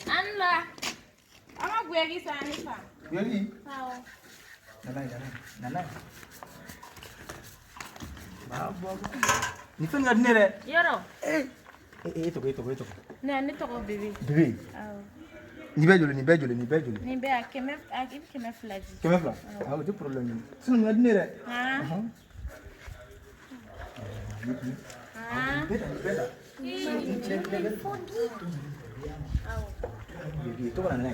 Anla. Ama gwegi sani fa. Gwegi? Awo. Nana. Babo. Ni fen ga dinere. Yoro. Ito. Ne ni toko bebe. Bebe. Awo. Ni bejole. Ni be akeme flaji. Keme fla. Awo te problème. Sunu ga dinere. Ha. Beda. Bebe, to kana.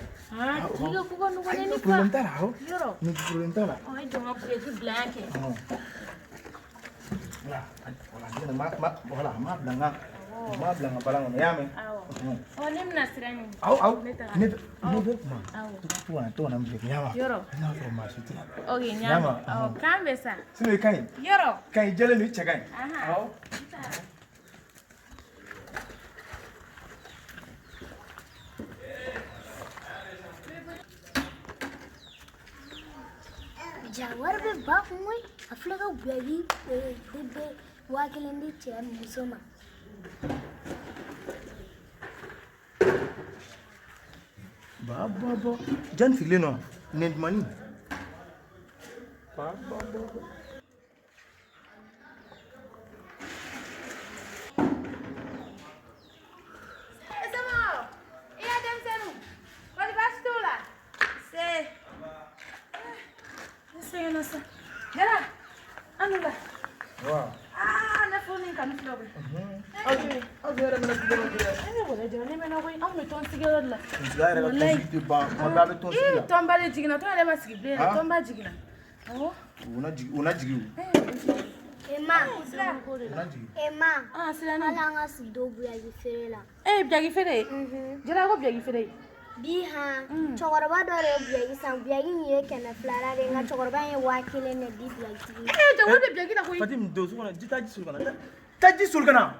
Tiga kuko nuko Ay, ni no fa. problem tara ho. Yoro. No problem tara. Ay, donga gwegi blanke. Wala, ma blanga. Ma blanga palang na yame. Awo. Oh, ni mnasirani. Au. Ne Awo. ma. To na mbe nyama. Yoro. Na so ma shiti. Okay, nyama. Oh, kambe sa. Sine kai. Yoro. Kai jele ni chagai. Aha. Au. Jawar be ba kumoi aflaga gwagi bebe wakilindi che musoma Babo. Jan fileno. Need money. Babo. Diarra, anula. Wow. Na phone kan flobe. Okay, ra mena kidero dire. Wala Diarra ni mena koy am ton sigara la. Sigara ga to ba, ma ba be to sigara. Tomba le jigina to le masigi ble tomba jigina. Oh. Una jigi. ema Una jigi. ema Sila na. alanga sido gwagi ferela Biagi fere. Diarra ko biagi fere. biha chogorba dore gwagi san gwagi ni kena flara de nga chogorba ye wakile ne di gwagi To wala biagi na koy. Fatim do su kana jitaji sul kana. Taji sul kana.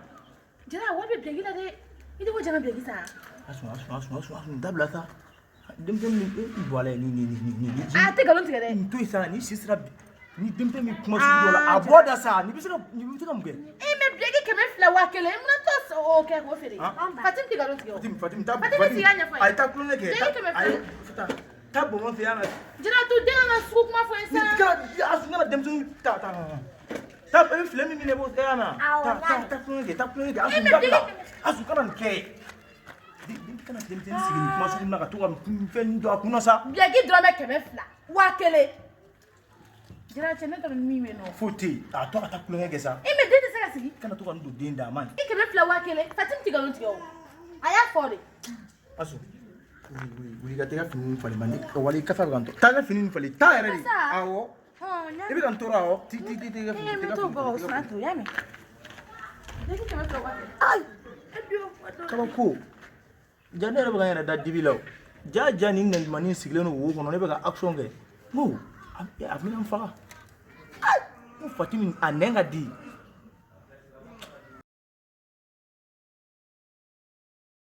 Diarra wala biagi na de. Idi ko jama biagi sa. Asu dabla sa. Dem ni boale ni. Te galon tigare. To isa ni sisra ni dem mi kuma su dola aboda sa ni bisika mge. Me biagi keme fla wakele mna to so ke ko fere. Fatim ti galon tigare. Fatim tab. Ay ta kulune ke. Ay fata. Tab mo fi yana. Diarra tu de na su kuma fo Ni insa. ka asu ngana dem su ta. Tab e flemi mi ne bo yana. Ta kulune ke asu dabla. Asu kana ke. Kana dem sigi ni kuma su na ka to ka fen do akuna sa. Biagi drame keme fla wakele. Diarra chene to mi me no. Foti. Ta to ka kulune ke sa. Me de se ka sigi. Kana to ka ndo dinda man. Keme fla wakele. Fatim ti galon tigare. Aya fore. Asu. Wuli ka tega fini fali mandi. Wali ka fa ganto. Ta ga fini fali. Ta yere di. Awo. Ibi kan tora awo. Ti ga fini. Me to go santo ya me. Biagi keme fla wakele. Ay. Kaba ko. Jande re ba yana da dibilaw. Ja ni nan mani sigleno wo kono ne ba action ge. Mo. Afina mfaka. Mo Fatim anenga di.